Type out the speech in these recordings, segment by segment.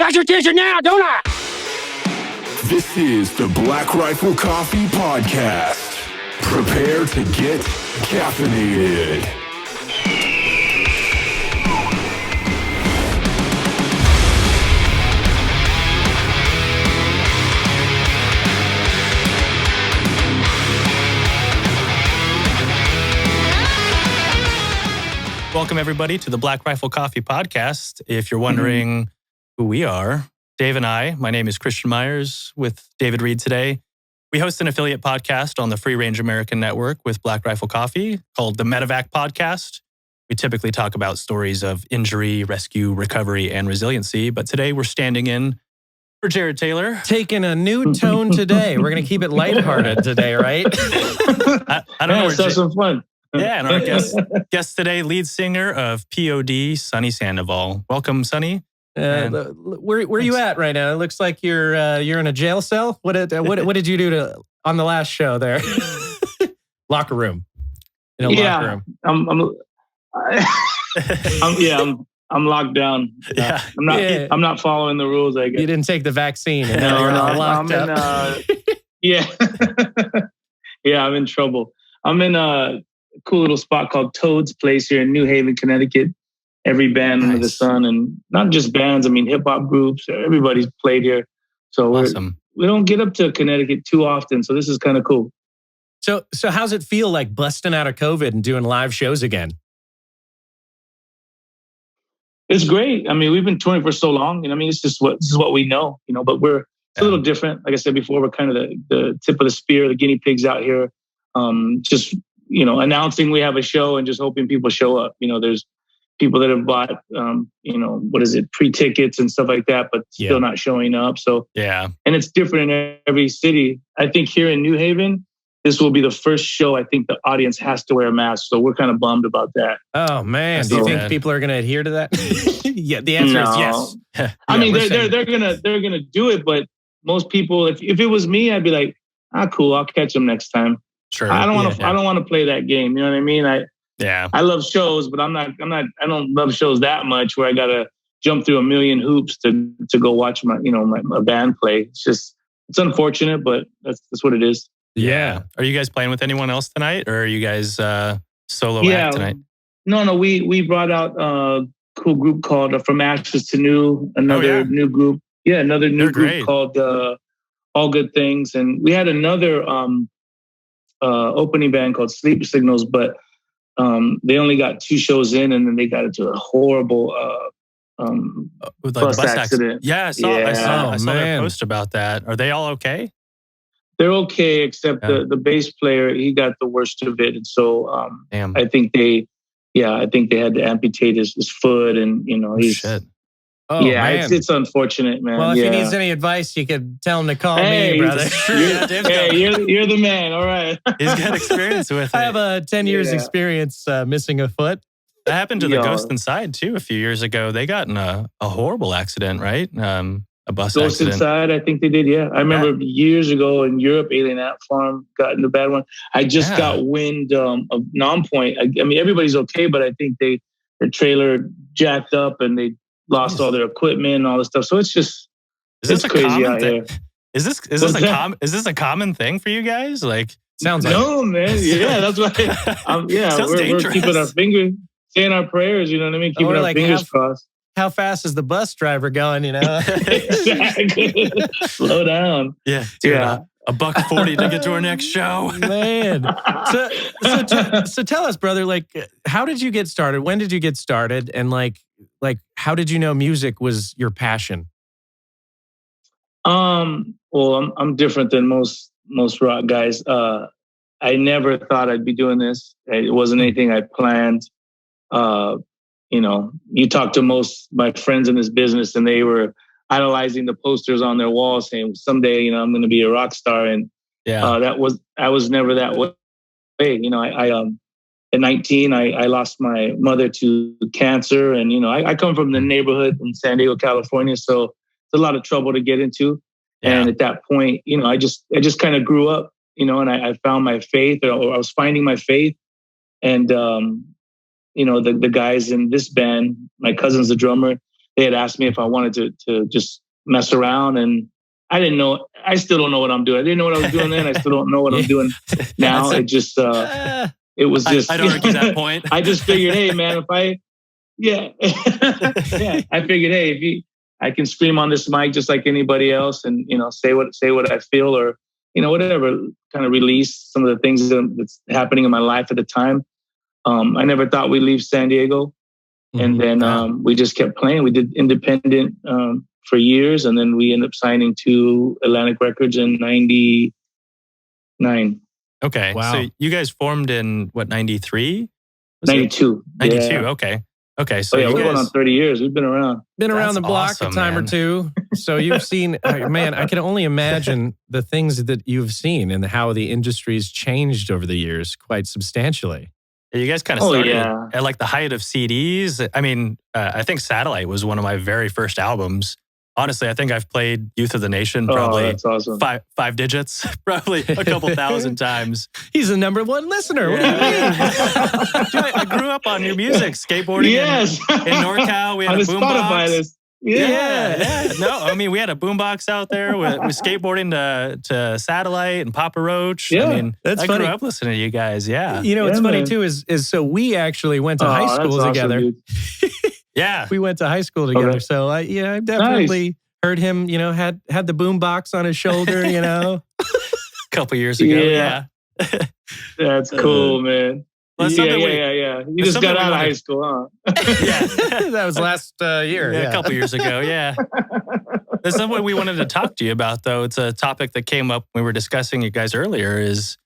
got your attention now, don't I? This is the Black Rifle Coffee Podcast. Prepare to get caffeinated. Welcome, everybody, to the Black Rifle Coffee Podcast. If you're wondering who we are, Dave and I, my name is Christian Meyers with David Reid today. We host an affiliate podcast on the Free Range American Network with Black Rifle Coffee called the Medevac Podcast. We typically talk about stories of injury, rescue, recovery, and resiliency. But today we're standing in for Jared Taylor. Taking a new tone today. We're going to keep it lighthearted today, right? I don't know. Let's have some fun. Yeah, and our guest today, lead singer of P.O.D, Sonny Sandoval. Welcome, Sonny. Where you at right now? It looks like you're in a jail cell. What did you do on the last show there? Locker room. In a locker room. I'm locked down. Yeah. I'm not following the rules, I guess. You didn't take the vaccine. And No, locked I'm up. Yeah, I'm in trouble. I'm in a cool little spot called Toad's Place here in New Haven, Connecticut. Every band under the sun, and not just bands. I mean, hip hop groups. Everybody's played here, so awesome. We don't get up to Connecticut too often. So this is kind of cool. So how's it feel like busting out of COVID and doing live shows again? It's great. I mean, we've been touring for so long, and I mean, this is what we know, But it's a little different. Like I said before, we're kind of the tip of the spear, the guinea pigs out here. Just announcing we have a show and just hoping people show up. There's people that have bought, pre-tickets and stuff like that, but still not showing up. So yeah, and it's different in every city. I think here in New Haven, this will be the first show I think the audience has to wear a mask. So we're kind of bummed about that. Oh man, do you think people are going to adhere to that? Yeah, the answer is yes. I mean, they're gonna do it, but most people, if it was me, I'd be like, cool, I'll catch them next time. Sure. I don't want to play that game. You know what I mean? I love shows, but I don't love shows that much where I gotta jump through a million hoops to go watch my band play. It's unfortunate, but that's what it is. Yeah. Are you guys playing with anyone else tonight, or are you guys solo act tonight? No. We brought out a cool group called From Ashes to New. Another new group. Yeah, another new group called All Good Things, and we had another opening band called Sleep Signals, but they only got 2 shows in, and then they got into a horrible bus accident. Yeah, I saw their post about that. Are they all okay? They're okay, except the bass player, he got the worst of it, and so I think they had to amputate his foot, and he's. Shit. Oh, man. It's unfortunate, man. Well, if he needs any advice, you could tell him to call me, brother. You're the man. All right. He's got experience with it. I have a 10 years experience missing a foot. That happened to the Ghost Inside, too, a few years ago. They got in a horrible accident, right? A bus Ghost accident. Inside, I think they did, yeah. I remember years ago in Europe, Alien Ant Farm got in a bad one. I just got wind of Nonpoint. I mean, everybody's okay, but I think their trailer jacked up and they lost all their equipment and all this stuff. So it's crazy out here. Is this a common thing for you guys? Like, sounds like no, man. Yeah, that's why. We're keeping our fingers, saying our prayers. You know what I mean? Keeping our fingers crossed. How fast is the bus driver going? Exactly. Slow down. Yeah, dude, $1.40 to get to our next show, man. So tell us, brother. Like, how did you get started? When did you get started? And like, how did you know music was your passion? Well, I'm different than most rock guys. I never thought I'd be doing this. It wasn't anything I planned. You talk to most of my friends in this business, and they were idolizing the posters on their wall, saying someday, I'm going to be a rock star. And I was never that way. At 19, I lost my mother to cancer, and I come from the neighborhood in San Diego, California, so it's a lot of trouble to get into. Yeah. And at that point, I just kind of grew up, and I found my faith, or I was finding my faith, and the guys in this band, my cousin's the drummer. they had asked me if I wanted to just mess around, and I didn't know. I still don't know what I'm doing. I didn't know what I was doing then. I still don't know what I'm doing now. It just, it was just. I don't argue that point. I just figured, hey, man, I figured, hey, I can scream on this mic just like anybody else, and say what I feel, or whatever, kind of release some of the things that's happening in my life at the time. I never thought we'd leave San Diego, and then we just kept playing. We did independent for years, and then we ended up signing to Atlantic Records in '99. Okay, wow. So you guys formed in what, 93? 92. 92. Yeah. Okay. So we're going on 30 years. We've been around. Been around the block a time or two. So you've seen, man, I can only imagine the things that you've seen and how the industry's changed over the years quite substantially. You guys kind of started at like the height of CDs. I mean, I think Satellite was one of my very first albums. Honestly, I think I've played Youth of the Nation probably that's awesome. five digits, probably a couple thousand times. He's the number one listener. What do you mean? Dude, I grew up on your music, skateboarding in NorCal. We had a boombox. Yeah. No, I mean, we had a boombox out there with skateboarding to Satellite and Papa Roach. Yeah, I mean, that's I funny. grew up listening to you guys. Yeah. What's funny too is so we actually went to high school together. Awesome, yeah. We went to high school together. Okay. So I definitely heard him, had the boombox on his shoulder, a couple years ago. Yeah. That's cool, man. Well, yeah. You just got out of high school, huh? Yeah. That was last year. Yeah, a couple years ago, yeah. There's something we wanted to talk to you about, though. It's a topic that came up when we were discussing you guys earlier is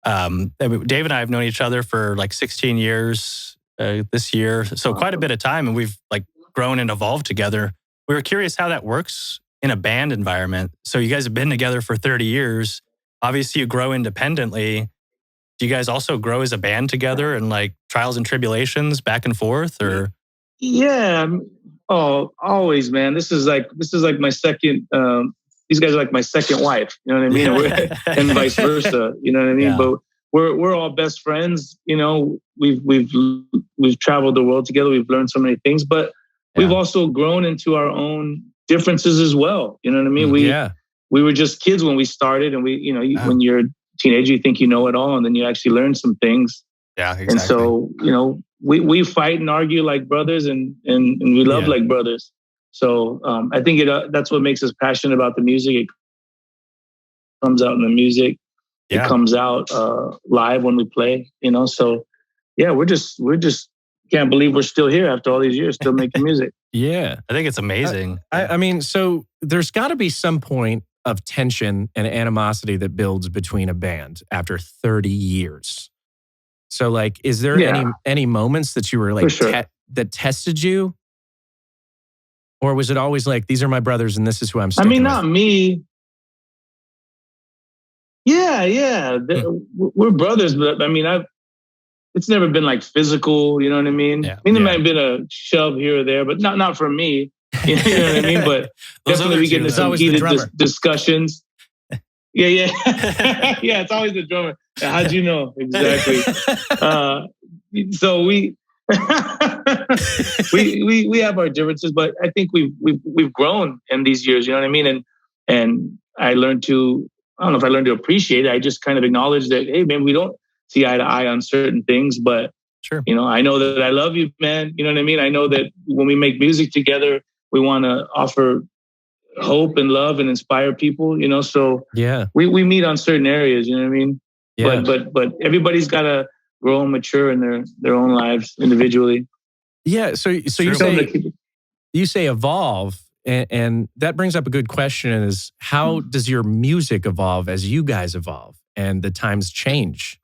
Dave and I have known each other for like 16 years this year. So quite a bit of time, and we've like grown and evolved together. We were curious how that works in a band environment. So you guys have been together for 30 years. Obviously, you grow independently. Do you guys also grow as a band together and like trials and tribulations back and forth, or? Yeah. Oh, always, man. This is like my second. These guys are like my second wife. You know what I mean? And vice versa. You know what I mean? Yeah. But we're all best friends. We've traveled the world together. We've learned so many things, but we've also grown into our own differences as well. You know what I mean? We were just kids when we started, and when you're a teenager, you think you know it all, and then you actually learn some things. Yeah, exactly. And so, we fight and argue like brothers, and we love like brothers. So I think that's what makes us passionate about the music. It comes out in the music. It comes out live when we play. So we're just can't believe we're still here after all these years, still making music. Yeah, I think it's amazing. I mean, so there's got to be some point of tension and animosity that builds between a band after 30 years. So, like, is there any moments that you were like that tested you, or was it always like, these are my brothers and this is who I'm sticking with? I mean, not me. Yeah. We're brothers, but I mean, it's never been like physical, you know what I mean? Yeah. I mean, there might have been a shove here or there, but not for me. You know what I mean? But definitely we get into some heated discussions. Yeah. Yeah, it's always the drummer. How'd you know? Exactly. So we have our differences, but I think we've grown in these years, you know what I mean? And I learned to, I don't know if I learned to appreciate it. I just kind of acknowledge that, hey, man, we don't see eye to eye on certain things, but sure. I know that I love you, man. You know what I mean? I know that when we make music together, we want to offer hope and love and inspire people, so we meet on certain areas, you know what I mean? Yeah. But everybody's got to grow and mature in their own lives individually. Yeah. So you say evolve, and that brings up a good question: is how does your music evolve as you guys evolve and the times change?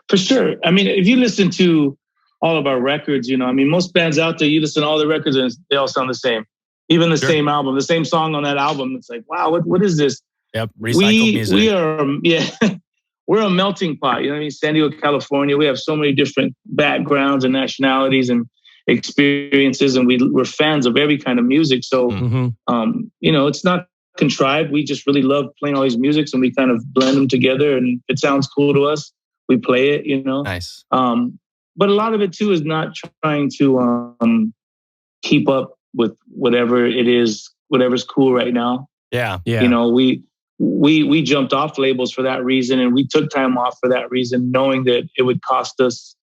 For sure. I mean, if you listen to all of our records, most bands out there, you listen to all the records and they all sound the same. Even the same album, the same song on that album. It's like, wow, what is this? Yep, recycled music. We are, we're a melting pot. You know what I mean? San Diego, California. We have so many different backgrounds and nationalities and experiences, and we're fans of every kind of music. So, it's not contrived. We just really love playing all these musics, and we kind of blend them together. And if it sounds cool to us, we play it. Nice. But a lot of it too is not trying to keep up whatever it is, whatever's cool right now. Yeah. You know, we jumped off labels for that reason, and we took time off for that reason, knowing that it would cost us,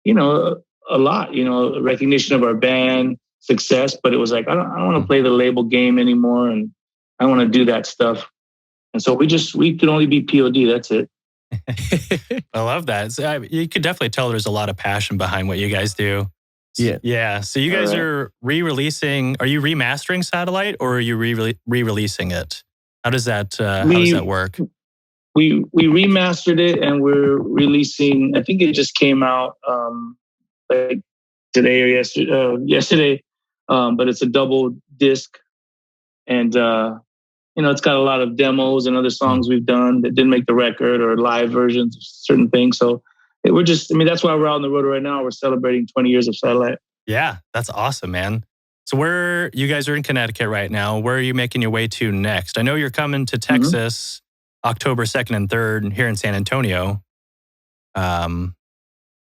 you know, a lot, you know, recognition of our band, success. But it was like, I don't want to play the label game anymore, and I want to do that stuff. And so we could only be P.O.D. That's it. I love that. So, you could definitely tell there's a lot of passion behind what you guys do. Yeah. So you guys are re-releasing. Are you remastering Satellite, or are you re-releasing it? How does that work? We remastered it, and we're releasing. I think it just came out like today or yesterday. But it's a double disc, and you know, it's got a lot of demos and other songs we've done that didn't make the record, or live versions of certain things. So that's why we're out on the road right now. We're celebrating 20 years of Satellite. Yeah, that's awesome, man. So you guys are in Connecticut right now. Where are you making your way to next? I know you're coming to Texas October 2nd and 3rd here in San Antonio. But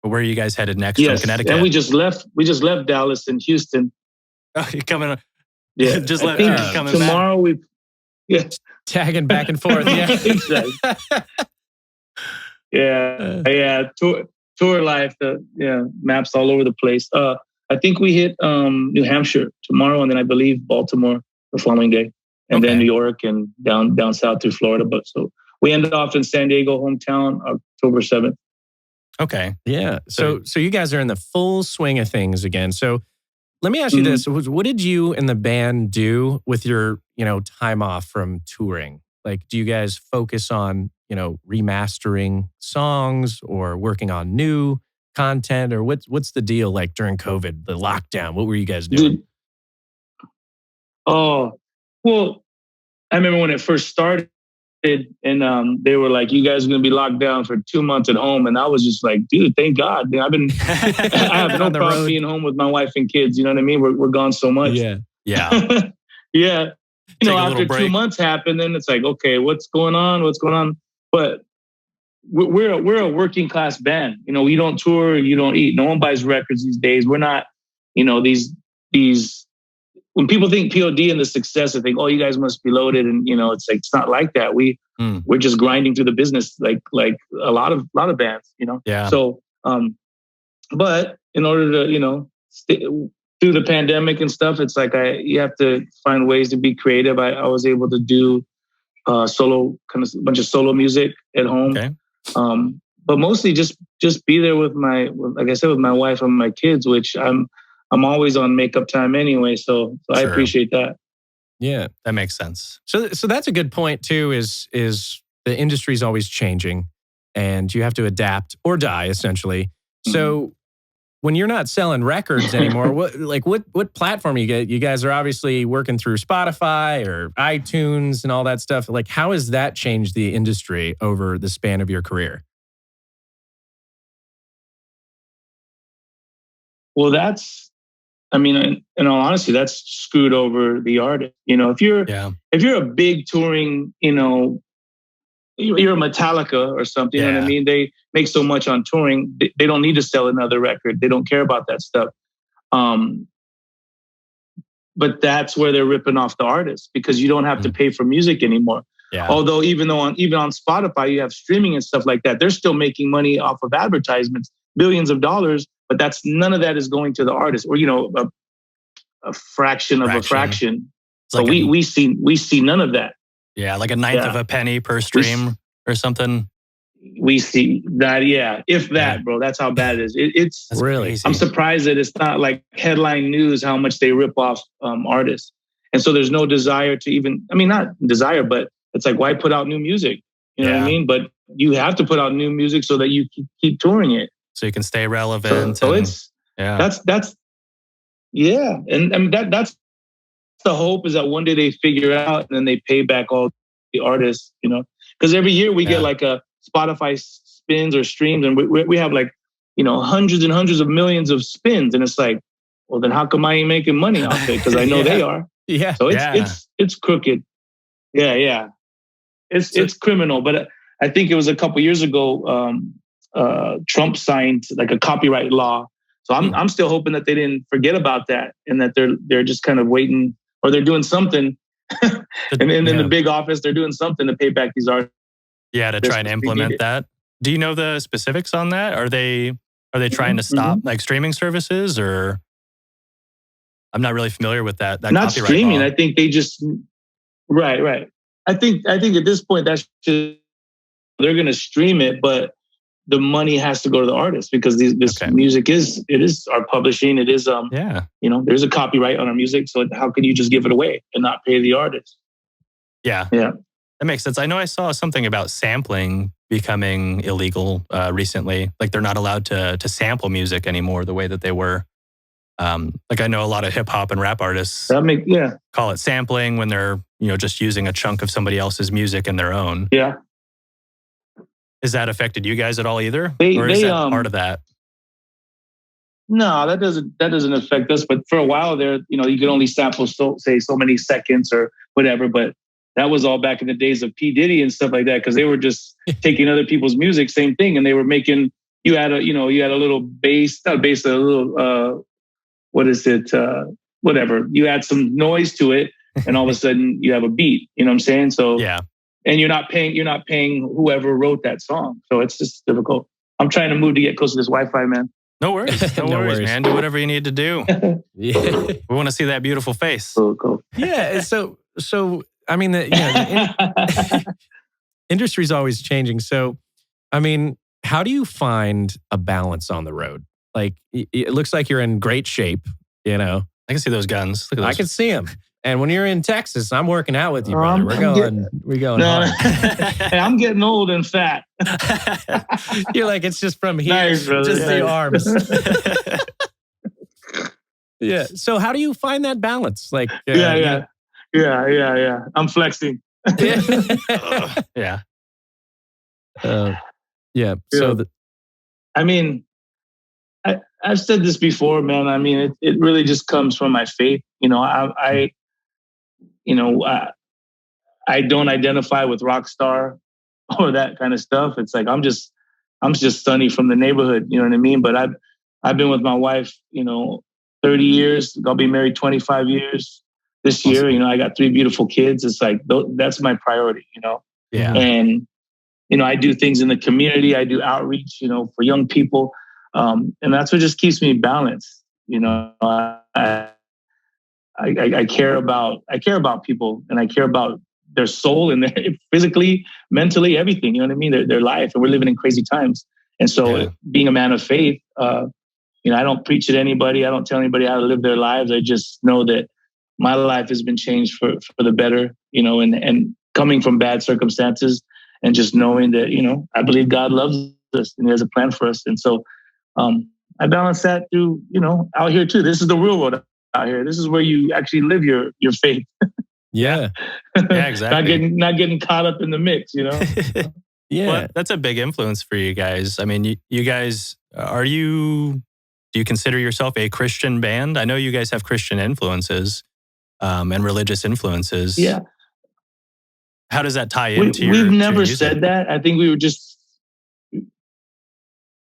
where are you guys headed next from Connecticut? And we just left Dallas and Houston. Oh, you're coming. Yeah, just left here. Coming tomorrow. Back. Tagging back and forth. Yeah, exactly. Yeah. Tour life. Maps all over the place. I think we hit New Hampshire tomorrow, and then I believe Baltimore the following day, and then New York, and down south through Florida. But so we ended off in San Diego, hometown, October 7th. Okay. Yeah. So you guys are in the full swing of things again. So let me ask you this. What did you and the band do with your, time off from touring? Like, do you guys focus on, remastering songs or working on new content, or what's the deal like during COVID, the lockdown? What were you guys doing? Oh, well, I remember when it first started, and they were like, "You guys are going to be locked down for 2 months at home," and I was just like, "Dude, thank God." I have no problem being home with my wife and kids. You know what I mean? We're gone so much. Yeah. Yeah. After 2 months happened, then it's like, okay, what's going on? But we're a working class band. We don't tour, you don't eat. No one buys records these days. We're not, these. When people think P.O.D. and the success, they think, "Oh, you guys must be loaded," and it's like it's not like that. We're just grinding through the business like a lot of bands. Yeah. So, but in order to through the pandemic and stuff, it's like you have to find ways to be creative. I was able to do solo, kind of a bunch of solo music at home. Okay. But mostly just be there with like I said, with my wife and my kids, which I'm always on makeup time anyway, so I appreciate that. Yeah, that makes sense. So that's a good point too. Is the industry's always changing, and you have to adapt or die essentially. So when you're not selling records anymore, what platform you get? You guys are obviously working through Spotify or iTunes and all that stuff. Like, how has that changed the industry over the span of your career? Well, in all honesty, that's screwed over the artist. If you're a big touring, you're a Metallica or something, you know what I mean? They make so much on touring, they don't need to sell another record. They don't care about that stuff. But that's where they're ripping off the artists, because you don't have to pay for music anymore. Yeah. Although even on Spotify, you have streaming and stuff like that. They're still making money off of advertisements, billions of dollars. But none of that is going to the artist, or a fraction of a fraction. So we see none of that. Yeah, like a ninth of a penny per stream or something. We see that, if that, bro. That's how bad it is. It's really crazy. I'm surprised that it's not like headline news how much they rip off artists, and so there's no desire to even. Not desire, but it's like, why put out new music? You know what I mean? But you have to put out new music so that you keep touring it. So you can stay relevant. So that's that's the hope, is that one day they figure it out and then they pay back all the artists, because every year we get like a Spotify spins or streams, and we have like, hundreds and hundreds of millions of spins, and it's like, well, then how come I ain't making money off it? Because I know they are. Yeah. So it's crooked. Yeah. It's criminal. But I think it was a couple years ago. Trump signed like a copyright law. So I'm still hoping that they didn't forget about that and that they're just kind of waiting, or they're doing something. And in the big office, they're doing something to pay back these artists. Yeah, to try and implement that. Do you know the specifics on that? Are they trying to stop like streaming services, or I'm not really familiar with that not streaming. Law. I think they just right. I think at this point that's just, they're going to stream it, but the money has to go to the artist because this music is our publishing. It is there's a copyright on our music, so how can you just give it away and not pay the artist? Yeah. That makes sense. I know I saw something about sampling becoming illegal recently. Like they're not allowed to sample music anymore the way that they were. Like I know a lot of hip hop and rap artists call it sampling when they're just using a chunk of somebody else's music in their own. Yeah. Has that affected you guys at all either? Or is that part of that? No, that doesn't affect us. But for a while there, you could only sample so many seconds or whatever. But that was all back in the days of P. Diddy and stuff like that, because they were just taking other people's music, same thing, and they were making. You had a little bass, not bass, a little whatever. You add some noise to it, and all of a sudden you have a beat. You know what I'm saying? So yeah. And you're not paying whoever wrote that song. So it's just difficult. I'm trying to move to get close to this Wi-Fi, man. No worries. No worries, man. Do whatever you need to do. Yeah. We want to see that beautiful face. Cool. Yeah. So I mean, the industry's always changing. So, I mean, how do you find a balance on the road? Like, it looks like you're in great shape, I can see those guns. Look at those. I can see them. And when you're in Texas, I'm working out with you, brother. We're going hard. Hey, I'm getting old and fat. You're like, it's just from here, nice, brother. just the arms. Yeah. So how do you find that balance? Like, yeah. I'm flexing. Yeah. Yeah. So, I mean, I've said this before, man. I mean, it really just comes from my faith. I don't identify with rock star or that kind of stuff. It's like I'm just Sonny from the neighborhood. You know what I mean? But I've been with my wife, 30 years. I'll be married 25 years this year. I got 3 beautiful kids. It's like that's my priority. Yeah. And I do things in the community. I do outreach, for young people, and that's what just keeps me balanced. I care about people, and I care about their soul and their physically, mentally, everything. You know what I mean? Their life, and we're living in crazy times. And so, being a man of faith, I don't preach at anybody. I don't tell anybody how to live their lives. I just know that my life has been changed for the better. And coming from bad circumstances, and just knowing that I believe God loves us and He has a plan for us. And so, I balance that through out here too. This is the real world. Out here, this is where you actually live your faith. Yeah, exactly. not getting caught up in the mix, Yeah, well, that's a big influence for you guys. I mean, you guys, do you consider yourself a Christian band? I know you guys have Christian influences and religious influences. Yeah. How does that tie into your? We've never said that. I think we were just.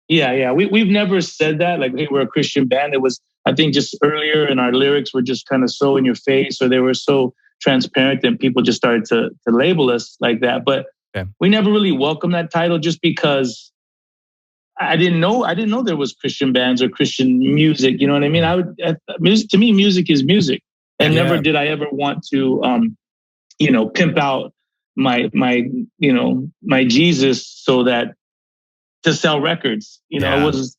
Yeah. We've never said that. Like, hey, we're a Christian band. It was. I think just earlier, and our lyrics were just kind of so in your face, or they were so transparent that people just started to label us like that. But we never really welcomed that title, just because I didn't know there was Christian bands or Christian music. You know what I mean? To me, music is music, and never did I ever want to, pimp out my Jesus so that to sell records. It was.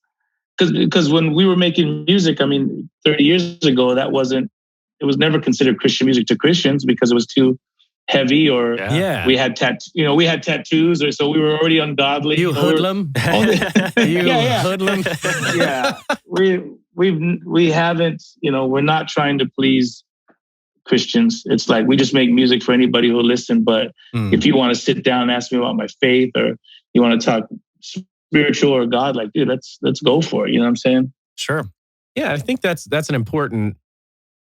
Because when we were making music, 30 years ago, it was never considered Christian music to Christians because it was too heavy, or we had tattoos, or so we were already ungodly. You hoodlum. Hoodlum. Yeah. We haven't, we're not trying to please Christians. It's like we just make music for anybody who'll listen. But if you want to sit down and ask me about my faith, or you want to talk spiritual or God, like, dude, let's go for it. You know what I'm saying? Sure. Yeah, I think that's an important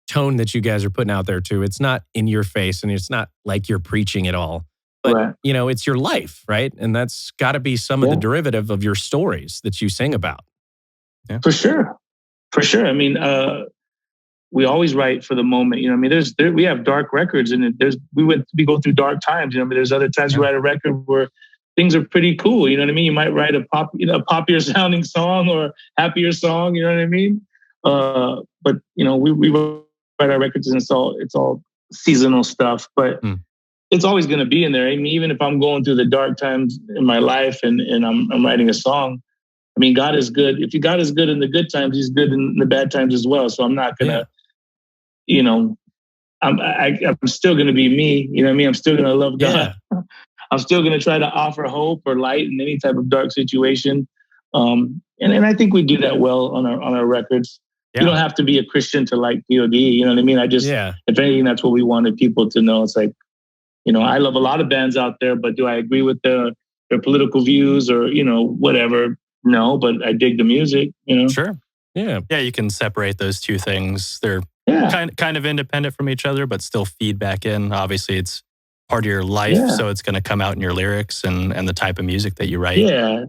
tone that you guys are putting out there too. It's not in your face, and it's not like you're preaching at all. But it's your life, right? And that's got to be some of the derivative of your stories that you sing about. Yeah. For sure. For sure. I mean, we always write for the moment. You know, I mean, we have dark records, and we go through dark times. You know, I mean, there's other times you write a record where things are pretty cool. You know what I mean? You might write a poppier sounding song or happier song. You know what I mean? But you know, we write our records, and it's all seasonal stuff. But it's always going to be in there. I mean, even if I'm going through the dark times in my life and I'm writing a song, I mean, God is good. If God is good in the good times, He's good in the bad times as well. So I'm not gonna, you know, I'm still gonna be me. You know what I mean? I'm still gonna love God. Yeah. I'm still gonna try to offer hope or light in any type of dark situation. And I think we do that well on our records. Yeah. You don't have to be a Christian to like P.O.D. You know what I mean? If anything, that's what we wanted people to know. It's like, you know, I love a lot of bands out there, but do I agree with their political views or, you know, whatever? No, but I dig the music, you know? Sure. Yeah. Yeah, you can separate those two things. They're kind of independent from each other, but still feed back in. Obviously, it's part of your life, so it's going to come out in your lyrics and the type of music that you write. Yeah.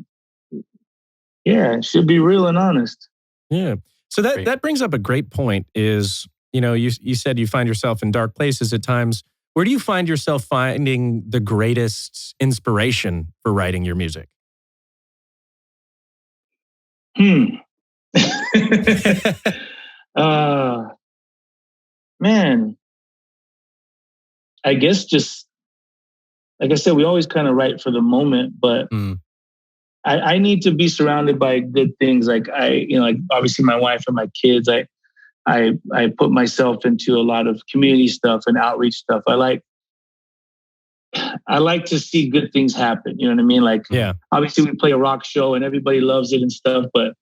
Yeah, it should be real and honest. Yeah. So that brings up a great point is, you know, you said you find yourself in dark places at times. Where do you find yourself finding the greatest inspiration for writing your music? Man, I guess just like I said, we always kind of write for the moment, but I need to be surrounded by good things. Like like obviously my wife and my kids. I put myself into a lot of community stuff and outreach stuff. I like to see good things happen. You know what I mean? Like, obviously we play a rock show and everybody loves it and stuff, but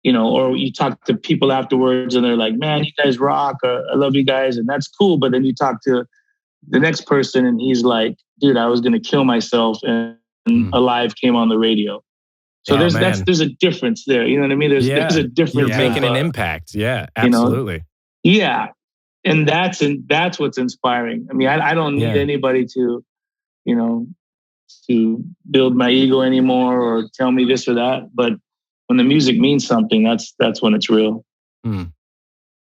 you know, or you talk to people afterwards and they're like, man, you guys rock, or I love you guys. And that's cool. But then you talk to the next person and he's like, dude, I was going to kill myself and Alive came on the radio. So there's a difference there. You know what I mean? There's a difference. You're making an impact. Yeah, absolutely. You know? Yeah. And that's what's inspiring. I mean, I don't need anybody to, you know, to build my ego anymore or tell me this or that. But when the music means something, that's when it's real.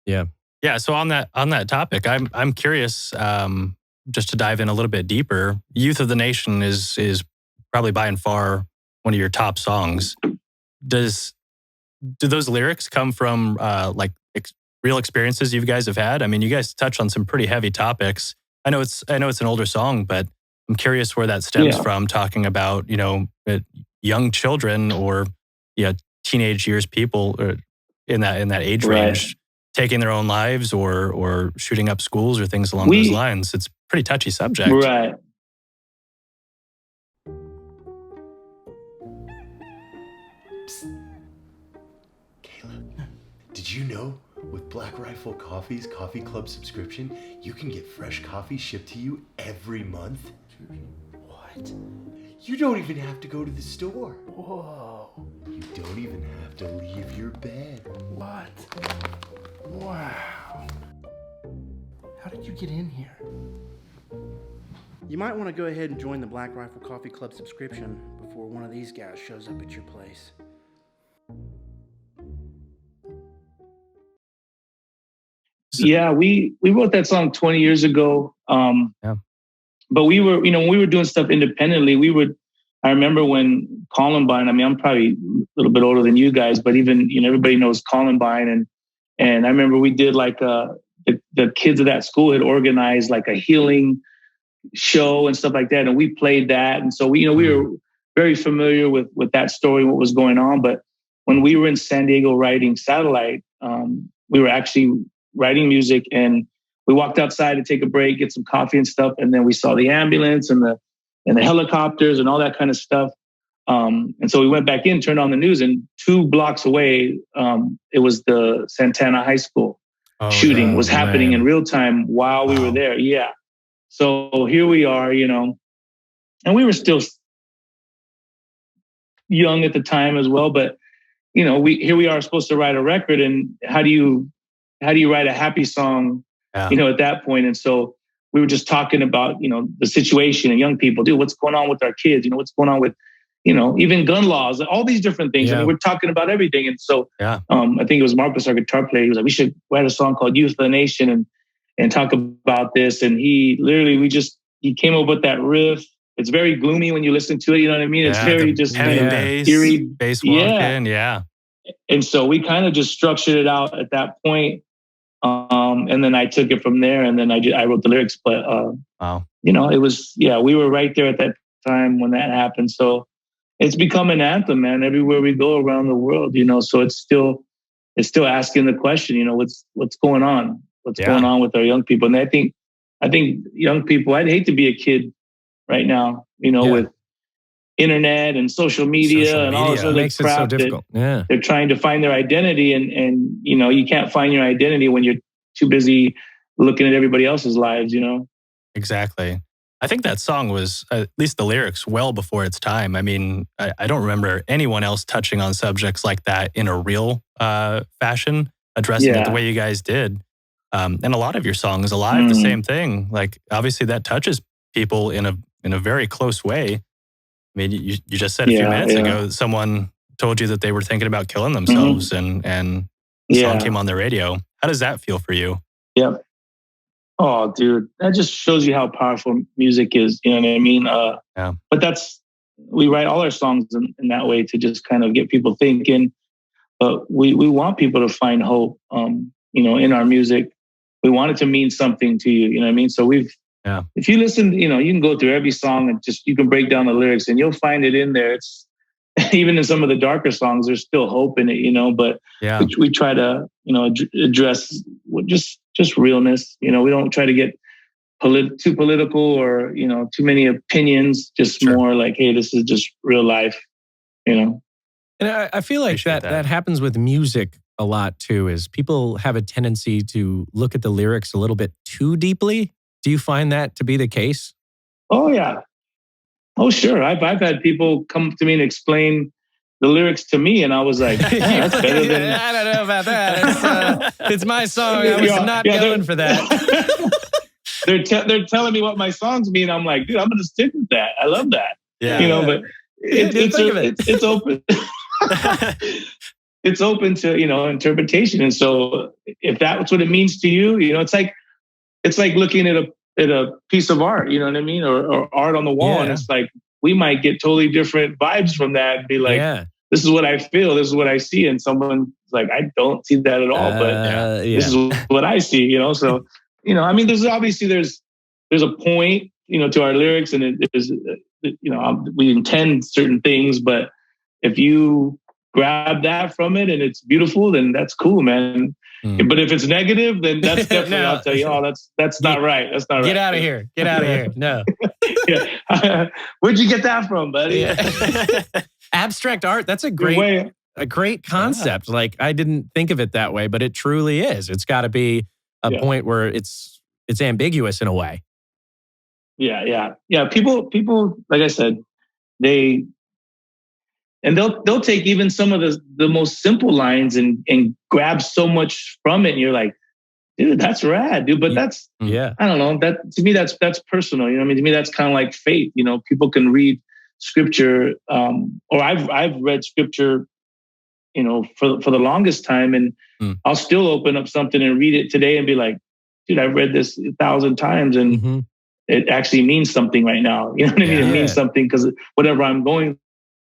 Yeah. Yeah. So on that topic, I'm curious, just to dive in a little bit deeper. Youth of the Nation is probably by and far one of your top songs. Do those lyrics come from real experiences you guys have had? I mean, you guys touch on some pretty heavy topics. I know it's an older song, but I'm curious where that stems from, talking about, you know, young children or teenage years, people in that age range taking their own lives or shooting up schools or things along those lines. It's a pretty touchy subject. Right. Caleb, did you know with Black Rifle Coffee's Coffee Club subscription, you can get fresh coffee shipped to you every month? What? You don't even have to go to the store. Whoa. You don't even have to leave your bed. What? Wow. How did you get in here? You might want to go ahead and join the Black Rifle Coffee Club subscription before one of these guys shows up at your place. Yeah, we wrote that song 20 years ago. But we were, you know, when we were doing stuff independently, I remember when Columbine, I mean, I'm probably a little bit older than you guys, but even, you know, everybody knows Columbine. And I remember we did like the kids of that school had organized like a healing show and stuff like that. And we played that. And so we were very familiar with that story, what was going on. But when we were in San Diego writing Satellite, we were actually writing music, and we walked outside to take a break, get some coffee and stuff. And then we saw the ambulance and the helicopters and all that kind of stuff. And so we went back in, turned on the news, and 2 blocks away, it was the Santana High School shooting was happening in real time while we were there. Yeah. So here we are, you know, and we were still young at the time as well. But, you know, here we are supposed to write a record, and how do you write a happy song, you know, at that point? And so we were just talking about, you know, the situation and young people, dude, what's going on with our kids? You know, what's going on with even gun laws, all these different things. Yeah. I mean, we're talking about everything. And so I think it was Marcus, our guitar player. He was like, we should write a song called Youth of the Nation and talk about this. And he came up with that riff. It's very gloomy when you listen to it. You know what I mean? It's very just heavy bass, eerie, bass walking. Yeah. And so we kind of just structured it out at that point. And then I took it from there, and then I wrote the lyrics. But wow, it was we were right there at that time when that happened. So it's become an anthem, man. Everywhere we go around the world, so it's still asking the question, what's going on? What's going on with our young people? And I think young people, I'd hate to be a kid right now, with internet and social media and all this other makes crap. It so difficult. They're trying to find their identity, and you can't find your identity when you're too busy looking at everybody else's lives, Exactly. I think that song was, at least the lyrics, well before its time. I mean, I don't remember anyone else touching on subjects like that in a real fashion, addressing it the way you guys did. And a lot of your songs, Alive, the same thing. Like, obviously that touches people in a very close way. I mean, you just said a few minutes ago, someone told you that they were thinking about killing themselves, and the song came on the radio. How does that feel for you? Yeah. Oh, dude, that just shows you how powerful music is. You know what I mean? But we write all our songs in that way to just kind of get people thinking. But we want people to find hope, in our music. We want it to mean something to you. You know what I mean? So if you listen, you can go through every song and you can break down the lyrics and you'll find it in there. It's even in some of the darker songs, there's still hope in it, but we try to, address just realness. We don't try to get too political or, too many opinions, just more like, hey, this is just real life, And I feel like that happens with music a lot too, is people have a tendency to look at the lyrics a little bit too deeply. Do you find that to be the case? Oh, yeah. Oh, sure. I've had people come to me and explain the lyrics to me, and I was like, that's better than... I don't know about that. It's my song. I was not going for that. They're telling me what my songs mean. I'm like, dude, I'm going to stick with that. I love that. Yeah. But it's open. It's open to, interpretation. And so if that's what it means to you, it's like looking at a piece of art, you know what I mean? Or art on the wall. And it's like, we might get totally different vibes from that and be like, this is what I feel. This is what I see. And someone's like, I don't see that at all, but this is what I see, So, I mean, there's a point, to our lyrics, and it is, we intend certain things, but if you grab that from it and it's beautiful, then that's cool, man. But if it's negative, then that's definitely, I'll tell you, that's not right. That's not right. Get out of here. Get out of here. No. Where'd you get that from, buddy? Abstract art. That's a great concept. Like, I didn't think of it that way, but it truly is. It's got to be a point where it's ambiguous in a way. Yeah. People, like I said, they'll take even some of the most simple lines and grab so much from it. And you're like, dude, that's rad, dude. But that's, I don't know. That to me, that's personal. You know what I mean? To me, that's kind of like faith. People can read scripture, or I've read scripture, for the longest time, and I'll still open up something and read it today and be like, dude, I've read this 1,000 times, and it actually means something right now. You know what I mean? It means something because whatever I'm going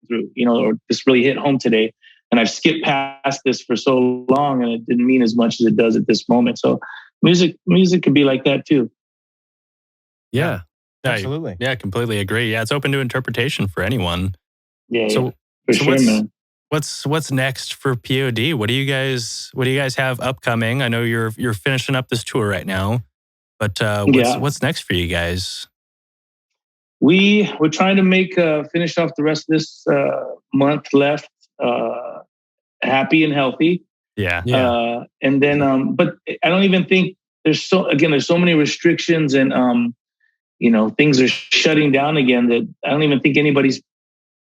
through, or this really hit home today, and I've skipped past this for so long, and it didn't mean as much as it does at this moment. So music can be like that too. Yeah, absolutely. Yeah, completely agree. Yeah, it's open to interpretation for anyone. Yeah, so sure, man. What's next for P.O.D? What do you guys have upcoming? I know you're finishing up this tour right now, but what's next for you guys? We're trying to finish off the rest of this month left happy and healthy. Yeah. And then, but I don't even think there's so many restrictions and, things are shutting down again that I don't even think anybody's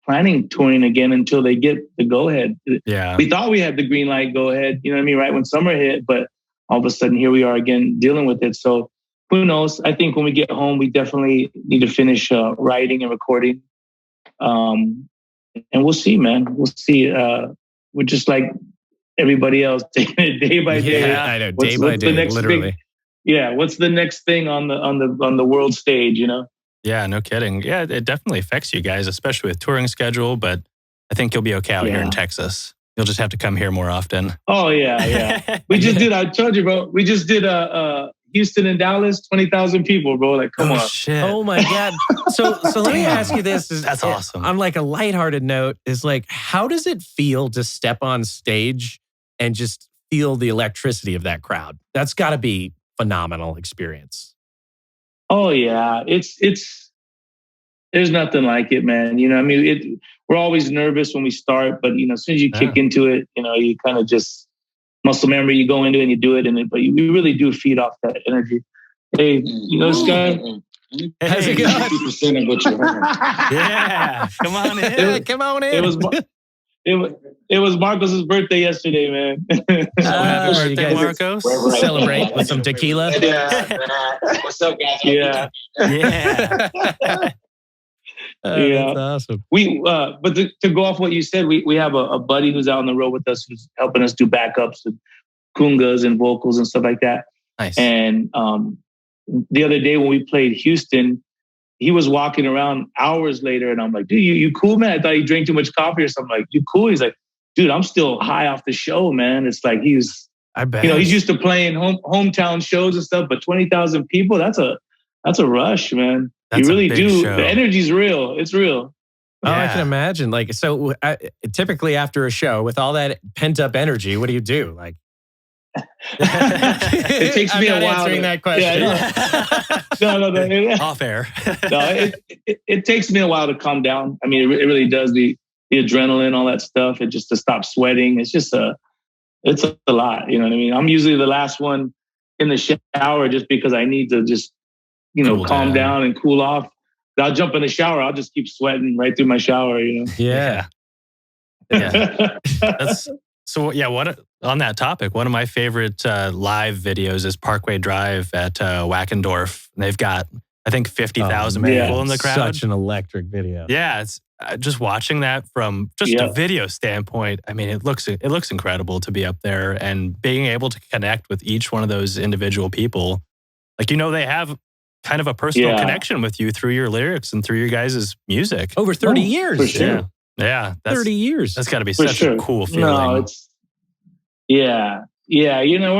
planning touring again until they get the go ahead. Yeah. We thought we had the green light go ahead, you know what I mean? Right when summer hit, but all of a sudden here we are again dealing with it. So who knows? I think when we get home, we definitely need to finish writing and recording. and we'll see, man. We'll see. We're just like everybody else, taking it day by day. Yeah, I know, day by day, literally. What's the next thing on the world stage? You know? Yeah, no kidding. Yeah, it definitely affects you guys, especially with touring schedule. But I think you'll be okay out here in Texas. You'll just have to come here more often. Oh yeah. We just did. I told you, bro. We just did Houston and Dallas, 20,000 people, bro. Like, come on. Shit. Oh my God. So let me ask you this. That's awesome. On like a lighthearted note, is like, how does it feel to step on stage and just feel the electricity of that crowd? That's got to be phenomenal experience. Oh yeah. It's there's nothing like it, man. You know, I mean, we're always nervous when we start, but you know, as soon as you kick into it, you know, you kind of just muscle memory, you go into it and you do it, but you really do feed off that energy. Hey, you know this guy? How's it going? 50% of what you heard. Yeah, come on in. Come on in. It was Marcos's birthday yesterday, man. Happy birthday, Marcos. Celebrate with some tequila. Yeah. What's up, guys? Yeah. That's awesome. But to go off what you said, we have a buddy who's out on the road with us who's helping us do backups and congas and vocals and stuff like that. Nice. And the other day when we played Houston, he was walking around hours later, and I'm like, dude, you cool, man? I thought you drank too much coffee or something. Like, you cool? He's like, dude, I'm still high off the show, man. It's like I bet. You know, he's used to playing hometown shows and stuff, but 20,000 people, that's a rush, man. That's you really do. Show. The energy's real. It's real. Oh, I can imagine. Like, so typically after a show with all that pent up energy, what do you do? Like, it takes me a while answering that question. No. Off air. No, it takes me a while to calm down. I mean, it really does. The adrenaline, all that stuff, and just to stop sweating. It's just it's a lot. You know what I mean? I'm usually the last one in the shower just because I need to just, you know, calm down and cool off. I'll jump in the shower. I'll just keep sweating right through my shower, you know? Yeah. So on that topic, one of my favorite live videos is Parkway Drive at Wackendorf. They've got, I think, 50,000 people in the crowd. Such an electric video. Yeah, it's just watching that from just a video standpoint. I mean, it looks incredible to be up there and being able to connect with each one of those individual people. Like, you know, they have kind of a personal connection with you through your lyrics and through your guys' music. Over 30 years. For sure. Yeah. 30 years. That's got to be such a cool feeling. No, yeah. You know,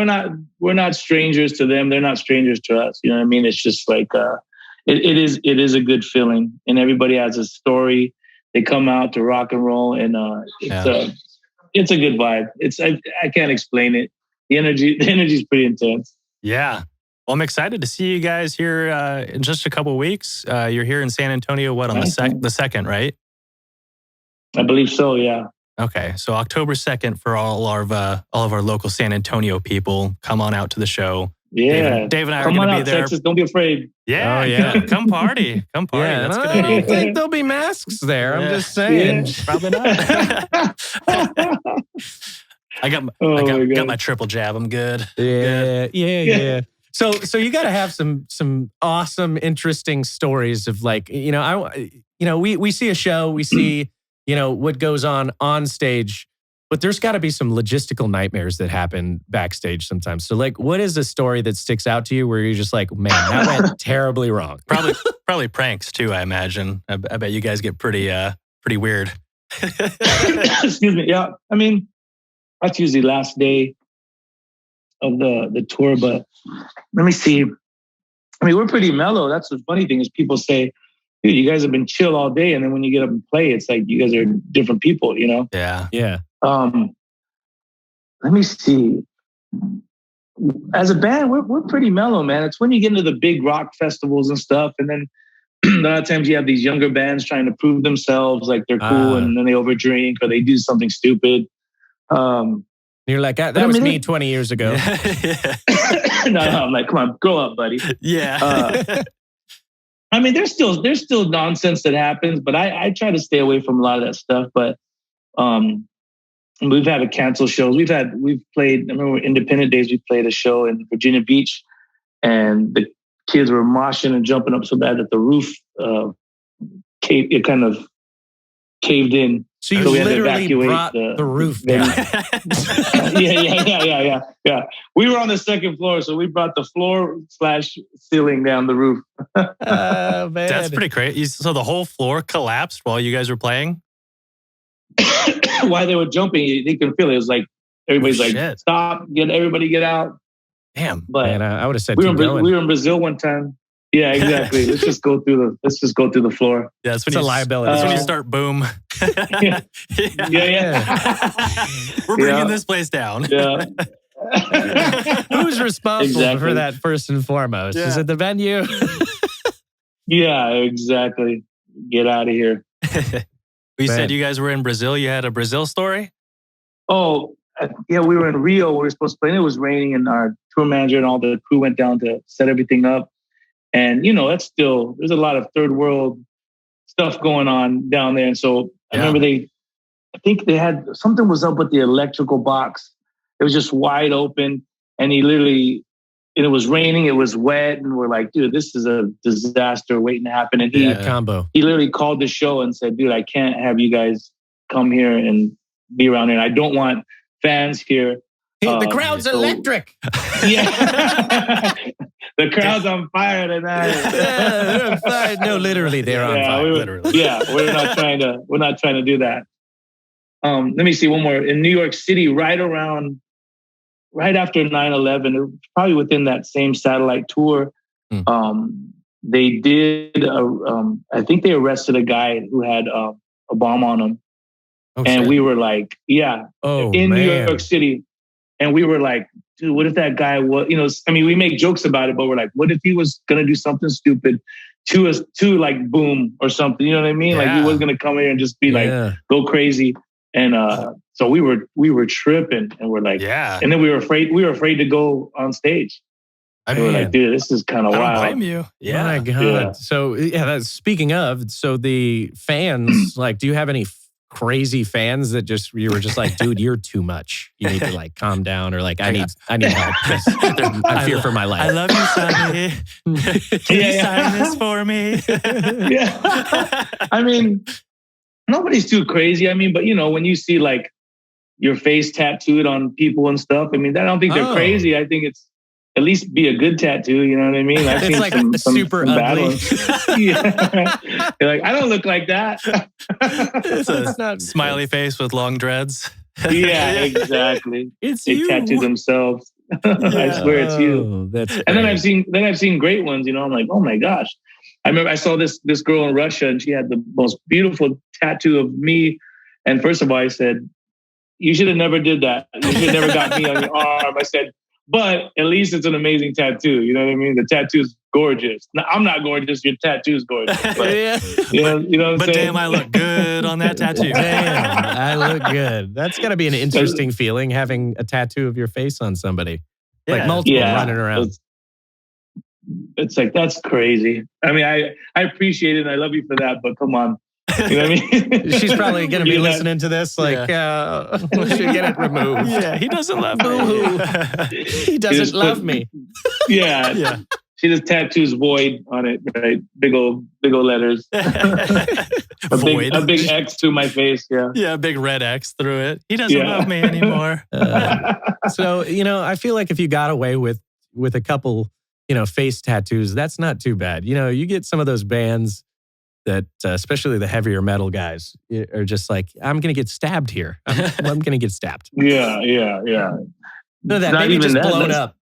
we're not strangers to them. They're not strangers to us. You know what I mean? It's just like, it is a good feeling, and everybody has a story. They come out to rock and roll, and it's a good vibe. I can't explain it. The energy is pretty intense. Yeah. Well, I'm excited to see you guys here in just a couple of weeks. You're here in San Antonio, on the 2nd, right? I believe so, yeah. Okay, so October 2nd for all of our local San Antonio people, come on out to the show. Yeah. Dave and I are going to be there. Texas, don't be afraid. Yeah, come party. Come party. Yeah, That's I don't think there'll be masks there. I'm just saying. Yeah, probably not. I got my triple jab. I'm good. Yeah. So you got to have some awesome, interesting stories of like, you know, we see a show, we see, you know, what goes on stage, but there's got to be some logistical nightmares that happen backstage sometimes. So like, what is a story that sticks out to you where you're just like, man, that went terribly wrong? Probably pranks too, I imagine. I bet you guys get pretty weird. Excuse me. Yeah. I mean, that's usually last day of the tour, but let me see. I mean, we're pretty mellow. That's the funny thing is people say, dude, you guys have been chill all day. And then when you get up and play, it's like you guys are different people, you know? Yeah. Let me see. As a band, we're pretty mellow, man. It's when you get into the big rock festivals and stuff. And then a lot of times you have these younger bands trying to prove themselves like they're cool and then they overdrink or they do something stupid. You're like, that was me 20 years ago. No, I'm like, come on, grow up, buddy. Yeah. I mean, there's still nonsense that happens, but I try to stay away from a lot of that stuff. But we've had to cancel shows. We've played. I remember Independent Days. We played a show in Virginia Beach, and the kids were moshing and jumping up so bad that the roof it kind of caved in. So you literally brought the roof down. Yeah. We were on the second floor, so we brought the floor/ceiling down the roof. Oh, man. That's pretty crazy. So the whole floor collapsed while you guys were playing? While they were jumping, you can feel it. It was like, everybody's like, stop, everybody get out. Damn. But man, I would have said we going. were in Brazil one time. Yeah, exactly. Let's just go through the floor. Yeah, that's when it's a liability. That's when you start boom. Yeah. We're bringing this place down. Yeah. Who's responsible for that first and foremost? Yeah. Is it the venue? Yeah, exactly. Get out of here. You said you guys were in Brazil. You had a Brazil story? Oh, yeah, we were in Rio. We were supposed to play, and it was raining, and our tour manager and all the crew went down to set everything up. And, there's a lot of third world stuff going on down there. And so I remember I think they had, something was up with the electrical box. It was just wide open. And it was raining, it was wet. And we're like, dude, this is a disaster waiting to happen. And he literally called the show and said, dude, I can't have you guys come here and be around here. I don't want fans here. The crowd's electric. Yeah. The crowd's on fire tonight. Yeah, they're on fire. No, literally, they're on fire. We're not trying to do that. Let me see one more. In New York City, right after 9/11, probably within that same satellite tour, they did. I think they arrested a guy who had a bomb on him, and we were like, in New York City. And we were like, dude, what if that guy was, we make jokes about it, but we're like, what if he was going to do something stupid to us, to like boom or something? You know what I mean? Yeah. Like he was going to come here and just be like, go crazy. And so we were tripping and we're like, and then we were afraid to go on stage. We were like, dude, this is kind of wild. I don't blame you. Yeah. My God. Yeah. So speaking of, so the fans, like, do you have any crazy fans that you were just like, dude, you're too much. You need to like calm down, or like I need help. I fear for my life. I love you, Sonny. Can you sign this for me? Yeah. I mean, nobody's too crazy. I mean, but when you see like your face tattooed on people and stuff, I mean, I don't think they're crazy. I think it's at least be a good tattoo. You know what I mean? I've seen like some super ugly. Yeah. You're like, I don't look like that. It's not smiley face with long dreads. Yeah, exactly. They tattoo themselves. I swear it's you. That's great. And then I've seen great ones. I'm like, oh my gosh. I remember I saw this girl in Russia, and she had the most beautiful tattoo of me. And first of all, I said, you should have never did that. You should have never got me on your arm. I said, but at least it's an amazing tattoo. You know what I mean? The tattoo's gorgeous. Now, I'm not gorgeous. Your tattoo's gorgeous. But, you know what I'm saying? Damn, I look good on that tattoo. Damn, I look good. That's got to be an interesting feeling, having a tattoo of your face on somebody. Like multiple running around. It's like, that's crazy. I mean, I appreciate it and I love you for that, but come on. You know what I mean? She's probably going to be listening to this like, we should get it removed. Yeah, he doesn't love me. He doesn't love me. Yeah. She just tattoos void on it, right? Big old letters. a big X through my face, Yeah, a big red X through it. He doesn't love me anymore. So, I feel like if you got away with a couple, face tattoos, that's not too bad. You get some of those bands that, especially the heavier metal guys, are just like, I'm going to get stabbed here. I'm going to get stabbed. Yeah. No, that maybe just blown up.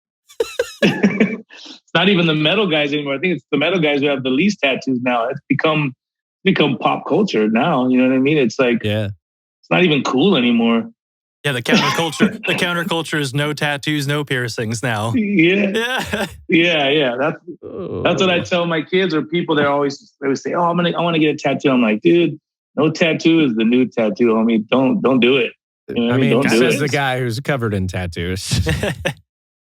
It's not even the metal guys anymore. I think it's the metal guys who have the least tattoos now. It's become pop culture now. You know what I mean? It's like, it's not even cool anymore. Yeah, the counterculture is no tattoos, no piercings now. Yeah. That's what I tell my kids or people. They always say, "Oh, I want to get a tattoo." I'm like, dude, no tattoo is the new tattoo. I mean, don't do it. I mean, says the guy who's covered in tattoos.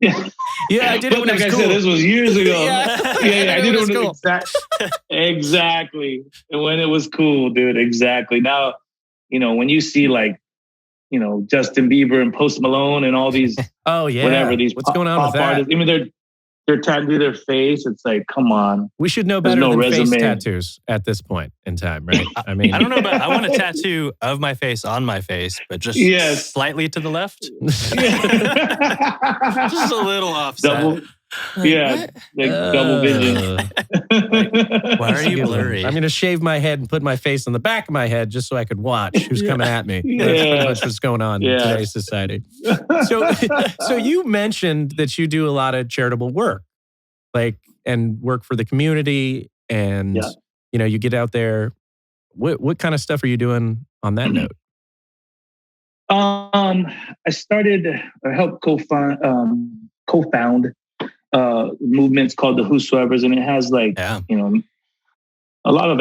Yeah, I did it when it was cool. I said, this was years ago. Yeah, I did it when it was cool. Exactly. When it was cool, dude. Exactly. Now, when you see like, Justin Bieber and Post Malone and all these, whatever, these what's going on with that? Artists. I mean, their tattoo their face. It's like, come on. We should know better than face tattoos at this point in time, right? I mean, I don't know, but I want a tattoo of my face on my face, but just slightly to the left. Just a little offset. Double vision. Why are you blurry? I'm going to shave my head and put my face on the back of my head just so I could watch who's coming at me. That's pretty much what's going on in today's society. So you mentioned that you do a lot of charitable work, and work for the community, and you get out there. What kind of stuff are you doing on that note? I started or helped co-found movements called the Whosoevers, and it has a lot of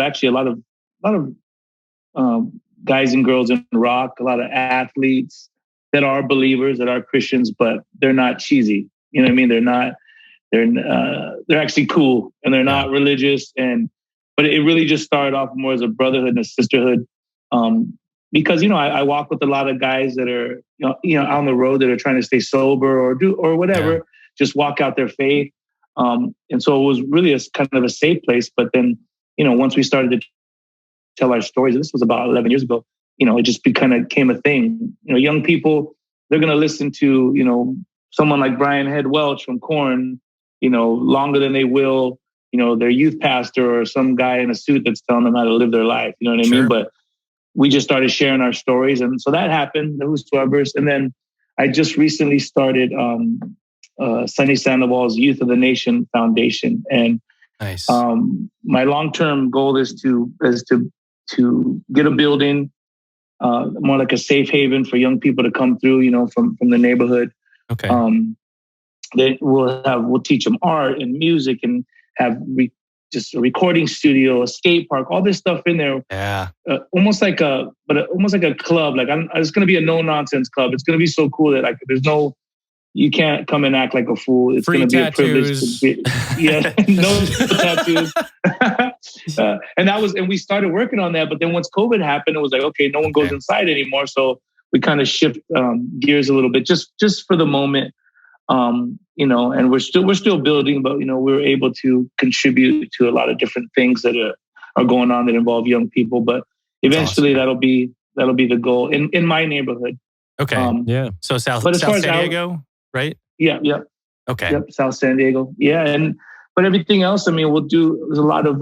guys and girls in rock, a lot of athletes that are believers, that are Christians, but they're not cheesy. You know what I mean? They're actually cool, and they're not religious. But it really just started off more as a brotherhood and a sisterhood. Because I walk with a lot of guys that are on the road that are trying to stay sober or whatever, just walk out their faith. And so it was really kind of a safe place. But then once we started to tell our stories, this was about 11 years ago. It just kind of became a thing. Young people, they're going to listen to someone like Brian Head Welch from Korn, longer than they will their youth pastor or some guy in a suit that's telling them how to live their life. You know what I mean? But we just started sharing our stories. And so that happened, the Whosoevers. And then I just recently started Sonny Sandoval's Youth of the Nation Foundation. And nice. My long-term goal is to get a building, more like a safe haven for young people to come through, from the neighborhood. Okay. We'll teach them art and music and have just a recording studio, a skate park, all this stuff in there. Yeah. Almost like a club. It's going to be a no nonsense club. It's going to be so cool that you can't come and act like a fool. It's going to be a privilege. No tattoos. And we started working on that. But then once COVID happened, it was like, okay, no one goes inside anymore. So we kind of shift gears a little bit, just for the moment. And we're still building, but we're able to contribute to a lot of different things that are going on that involve young people. But eventually, that'll be the goal in my neighborhood. Okay, So South San Diego, right? Yeah. Okay. Yep, South San Diego. Yeah, but everything else, we'll do. There's a lot of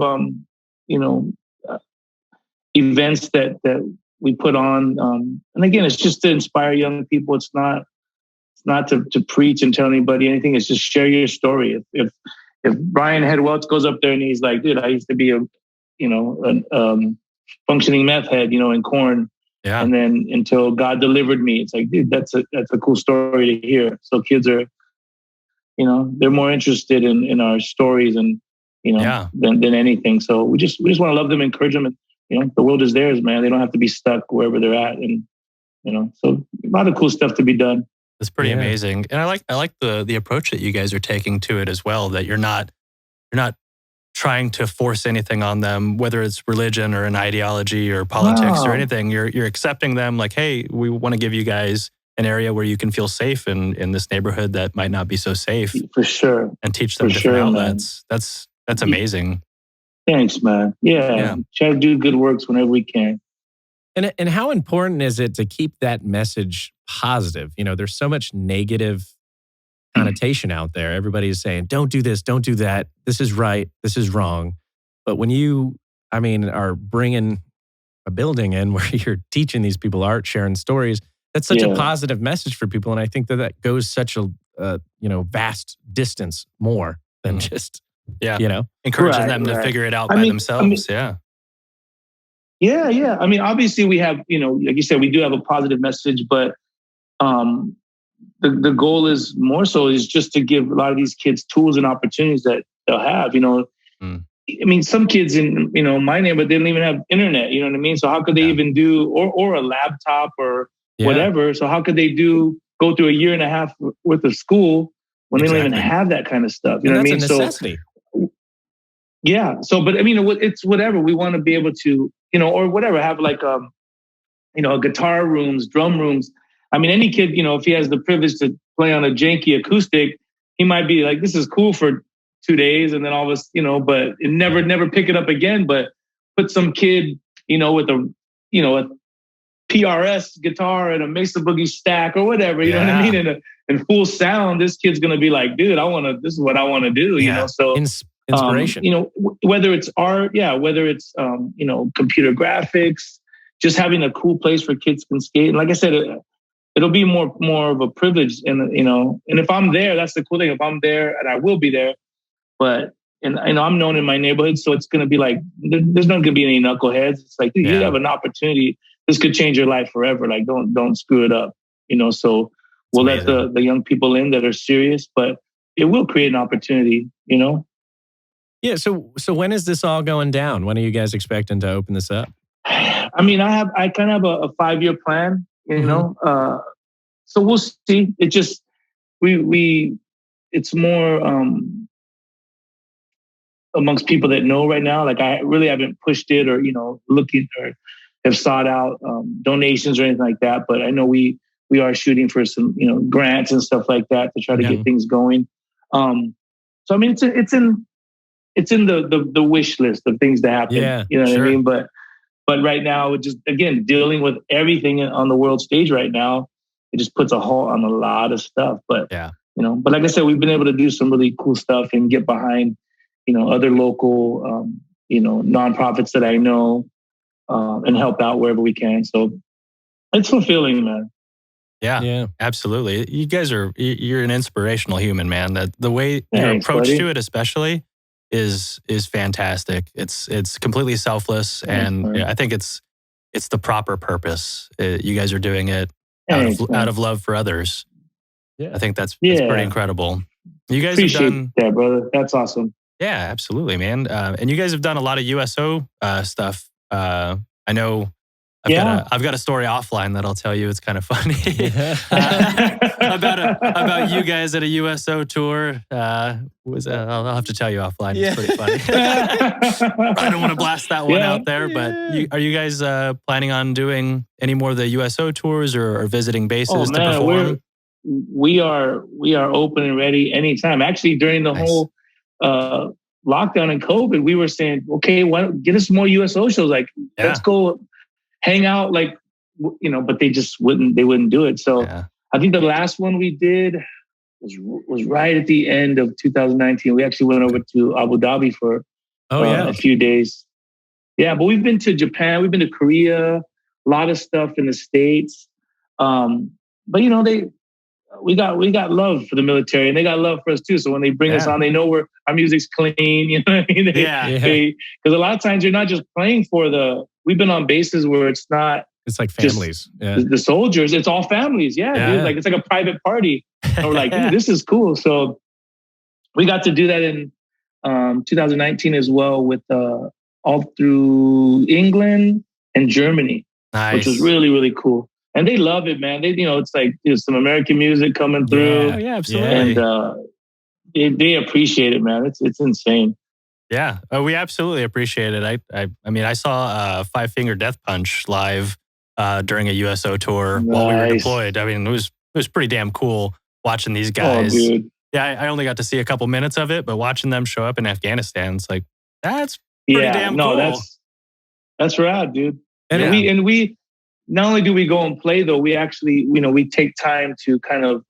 events that we put on, and again, it's just to inspire young people. It's not to preach and tell anybody anything. It's just share your story. If Brian Head Welch goes up there and he's like, dude, I used to be a functioning meth head, in Korn. Yeah. And then until God delivered me, it's like, dude, that's a cool story to hear. So kids are, they're more interested in our stories and, than anything. So we just want to love them, encourage them. And, the world is theirs, man. They don't have to be stuck wherever they're at. And, so a lot of cool stuff to be done. That's pretty amazing. And I like the approach that you guys are taking to it as well, that you're not trying to force anything on them, whether it's religion or an ideology or politics or anything. You're accepting them like, hey, we want to give you guys an area where you can feel safe in this neighborhood that might not be so safe. For sure. And teach them different outlets. Man. That's amazing. Thanks, man. Yeah. Try to do good works whenever we can. And how important is it to keep that message positive? There's so much negative connotation out there. Everybody is saying, don't do this, don't do that. This is right, this is wrong. But when you, are bringing a building in where you're teaching these people art, sharing stories, that's such a positive message for people. And I think that goes such a, vast distance more than just, encouraging them to figure it out by themselves. Yeah. Obviously we have, like you said, we do have a positive message, but the goal is more so is just to give a lot of these kids tools and opportunities that they'll have, some kids in, my neighborhood, they don't even have internet, you know what I mean? So how could they even do, or a laptop or whatever. So how could they go through a year and a half worth of school when they don't even have that kind of stuff? You know what I mean? That's a necessity. So, but it's whatever we want to be able to, or whatever, have like, guitar rooms, drum rooms. Any kid, if he has the privilege to play on a janky acoustic, he might be like, this is cool for 2 days, and then all of us, but it never pick it up again. But put some kid, with a PRS guitar and a Mesa Boogie stack or whatever, you know what I mean? And full sound, this kid's gonna be like, dude, this is what I want to do, So inspiration. Whether it's art, whether it's computer graphics, just having a cool place where kids can skate. And like I said, it'll be more of a privilege, and if I'm there, that's the cool thing. If I'm there, and I will be there, but I'm known in my neighborhood, so it's gonna be like there's not gonna be any knuckleheads. It's like, dude, you have an opportunity. This could change your life forever. Like, don't screw it up, So we'll let the young people in that are serious, but it will create an opportunity, Yeah. So when is this all going down? When are you guys expecting to open this up? I mean, I kind of have a 5-year plan, so we'll see. It just, it's more amongst people that know right now. Like, I really haven't pushed it or, looking or have sought out donations or anything like that. But I know we are shooting for some, grants and stuff like that to try to get things going. So, I mean, it's in the wish list of things to happen. Yeah, what I mean? But right now, it just, again, dealing with everything on the world stage right now, it just puts a halt on a lot of stuff. But, but like I said, we've been able to do some really cool stuff and get behind, other local, nonprofits that I know, and help out wherever we can. So it's fulfilling, man. Yeah, absolutely. You guys you're an inspirational human, man. That the way your approach to it, especially, is fantastic. It's completely selfless, and I think it's the proper purpose. You guys are doing it out of love for others. Yeah, I think that's pretty incredible. You guys appreciate have done that, brother. That's awesome. Yeah, absolutely, man. And you guys have done a lot of USO stuff. I know. I've got a story offline that I'll tell you. It's kind of funny about you guys at a USO tour. I'll have to tell you offline. It's pretty funny. I don't want to blast that one out there, but are you guys planning on doing any more of the USO tours or visiting bases to perform? We are open and ready anytime. Actually, during the whole lockdown and COVID, we were saying, okay, why don't get us more USO shows? Like, let's go hang out, like, but they just wouldn't do it. So I think the last one we did was right at the end of 2019. We actually went over to Abu Dhabi for a few days. Yeah, but we've been to Japan, we've been to Korea, a lot of stuff in the States. But we got love for the military, and they got love for us too. So when they bring us on, they know our music's clean. You know what I mean? Because a lot of times you're not just playing for we've been on bases where it's not. It's like families. The soldiers, it's all families. Dude. Like, it's like a private party. And we're like, dude, this is cool. So we got to do that in 2019 as well, with all through England and Germany, which was really, really cool. And they love it, man. They, it's like some American music coming through. Yeah, absolutely. And they appreciate it, man. It's insane. Yeah, we absolutely appreciate it. I mean, I saw Five Finger Death Punch live during a USO tour while we were deployed. I mean, it was pretty damn cool watching these guys. Oh, dude. Yeah, I only got to see a couple minutes of it, but watching them show up in Afghanistan, it's like, that's pretty damn cool. That's rad, dude. And we not only do we go and play, though, we actually, we take time to kind of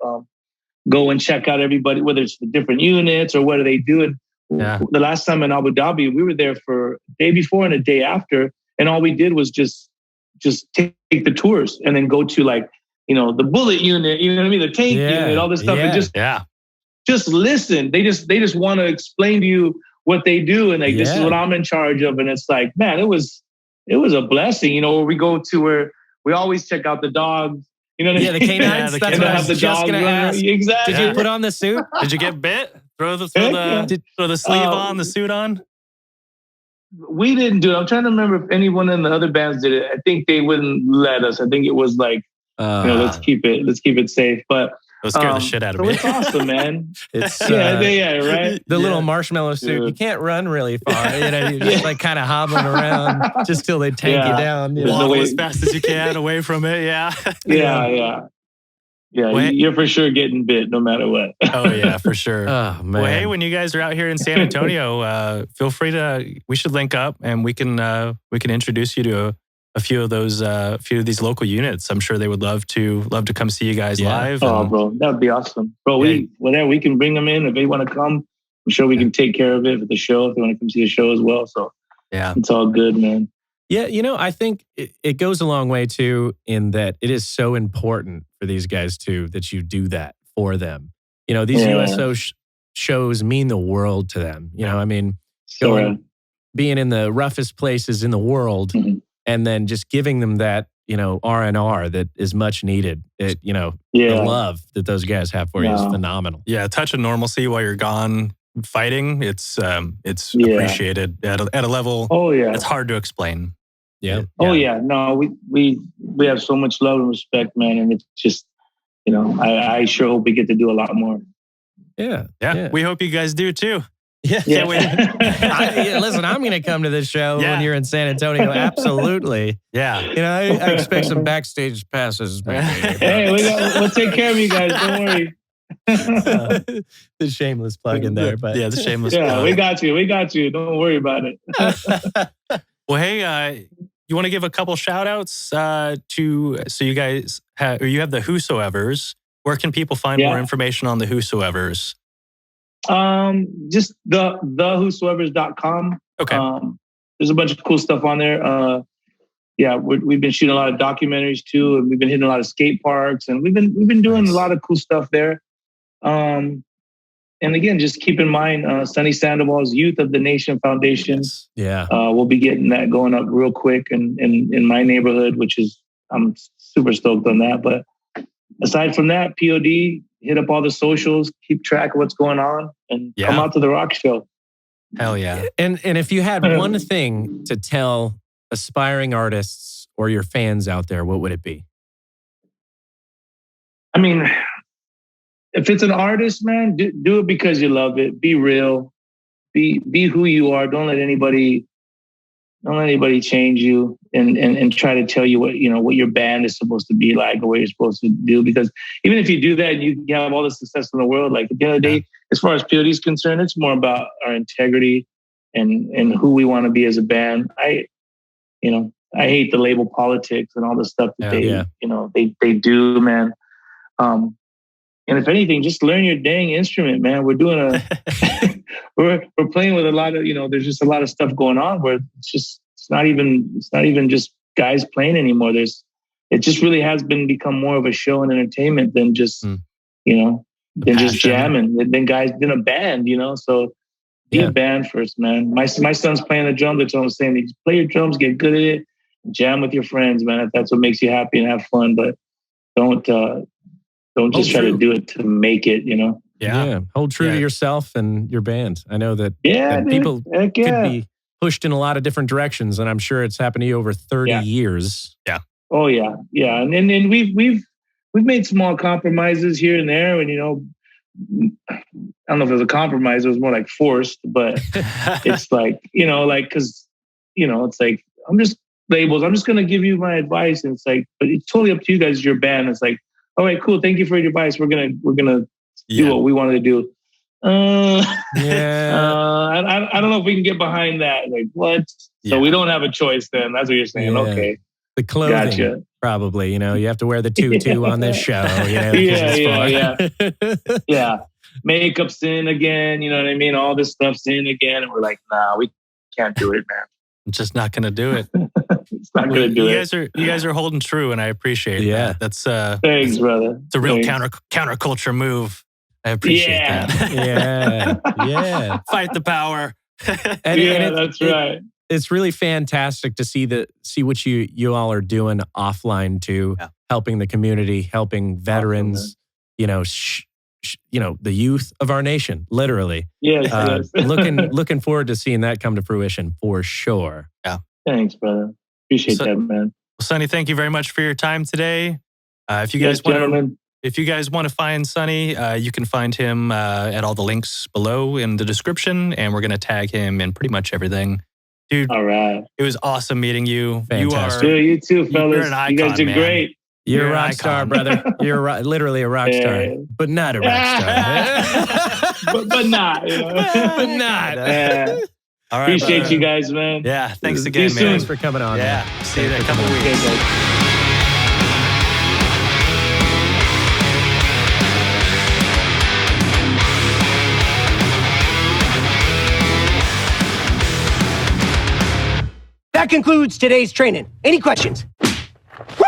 go and check out everybody, whether it's the different units or what are they doing. The last time in Abu Dhabi, we were there for a day before and a day after, and all we did was just take the tours and then go to, like, the bullet unit, you know what I mean, the tank unit, all this stuff, and just listen. They just want to explain to you what they do, and like this is what I'm in charge of, and it's like, man, it was a blessing, where we go to where we always check out the dogs. You know what I mean? The canines. That's what I was just going to ask. Exactly. Did you put on the suit? Did you get bit? Throw the sleeve on, the suit on? We didn't do it. I'm trying to remember if anyone in the other bands did it. I think they wouldn't let us. I think it was like, let's keep it safe. But it'll scare the shit out of me. It's awesome, man. It's right. The little marshmallow suit. You can't run really far. You're just like kind of hobbling around just till they tank you down. Waddle as fast as you can away from it. Yeah. Yeah. Yeah, Well, you're for sure getting bit no matter what. Oh yeah, for sure. Oh man. Well, hey, when you guys are out here in San Antonio, feel free to. We should link up, and we can introduce you to a few of these local units. I'm sure they would love to come see you guys live. Oh, bro, that would be awesome, bro. We can bring them in if they want to come. I'm sure we can take care of it for the show if they want to come see the show as well. So yeah, it's all good, man. Yeah, I think it goes a long way too, in that it is so important for these guys too that you do that for them. These USO shows mean the world to them. I mean, being in the roughest places in the world, and then just giving them that R&R that is much needed. The love that those guys have for you is phenomenal. Yeah, a touch of normalcy while you're gone fighting. It's appreciated at a level. Oh yeah, it's hard to explain. Yeah. Oh yeah. No, we have so much love and respect, man, and it's just I sure hope we get to do a lot more. Yeah. We hope you guys do too. Yeah. Can't wait. Listen, I'm going to come to this show when you're in San Antonio. Absolutely. Yeah. I expect some backstage passes. Hey, we'll take care of you guys. Don't worry. The shameless plug in there, but the shameless plug. Yeah, we got you. Don't worry about it. Well, hey, you want to give a couple shout outs so you guys you have the Whosoevers. Where can people find more information on the Whosoevers? Just whosoevers.com. Okay. There's a bunch of cool stuff on there. We've been shooting a lot of documentaries too, and we've been hitting a lot of skate parks, and we've been doing a lot of cool stuff there. And again, just keep in mind, Sonny Sandoval's Youth of the Nation Foundation. Yeah. We'll be getting that going up real quick in my neighborhood, I'm super stoked on that. But aside from that, P.O.D, hit up all the socials, keep track of what's going on, and come out to the rock show. Hell yeah. And if you had one thing to tell aspiring artists or your fans out there, what would it be? I mean, if it's an artist, man, do it because you love it. Be real. Be who you are. Don't let anybody change you and try to tell you what your band is supposed to be like or what you're supposed to do. Because even if you do that and you have all the success in the world, like at the end of the day, as far as P.O.D is concerned, it's more about our integrity and who we want to be as a band. I hate the label politics and all the stuff that they do, man. And if anything, just learn your dang instrument, man. We're doing we're playing with a lot of, there's just a lot of stuff going on where it's not even just guys playing anymore. It just really has become more of a show and entertainment than just, just jamming, than a band, So be a band first, man. My son's playing the drums. That's what I'm saying. Just play your drums, get good at it, jam with your friends, man. If that's what makes you happy and have fun, but don't just try to do it to make it, Yeah. Hold true to yourself and your band. I know that people could be pushed in a lot of different directions, and I'm sure it's happened to you over 30 years. Yeah. Oh yeah. Yeah. And we've made small compromises here and there, and I don't know if it was a compromise, it was more like forced, but it's like, because it's like I'm just gonna give you my advice, and it's like, but it's totally up to you guys, it's your band. It's like, all right, cool. Thank you for your advice. We're gonna do what we wanted to do. I don't know if we can get behind that. Like what? Yeah. So we don't have a choice. Then that's what you're saying. Yeah. Okay. The clothing, probably. You have to wear the tutu on this show. Yeah. Makeup's in again. You know what I mean? All this stuff's in again, and we're like, nah, we can't do it, man. I'm just not going to do it. It's not going to do it. You guys are holding true, and I appreciate that. That's thanks, brother. It's a real counterculture move. I appreciate that. Yeah. Fight the power. That's right. It's really fantastic to see what you all are doing offline too, helping the community, helping veterans. The youth of our nation, literally. Yes. Looking forward to seeing that come to fruition for sure. Yeah. Thanks, brother. Appreciate that, man. Well, Sonny, thank you very much for your time today. If you guys want to find Sonny, you can find him at all the links below in the description, and we're going to tag him in pretty much everything. Dude, all right. It was awesome meeting you. Fantastic. You too, fellas. You're an icon, you guys are great. You're a an rock star, icon. brother. You're literally a rock star, but not a rock star. but not. You know? But not. Yeah. All right, Appreciate brother. you guys, man. Yeah, thanks See again, you man. soon. Thanks for coming on. Yeah, man. see you in a couple of Okay, weeks. guys. That concludes today's training. Any questions? Woo!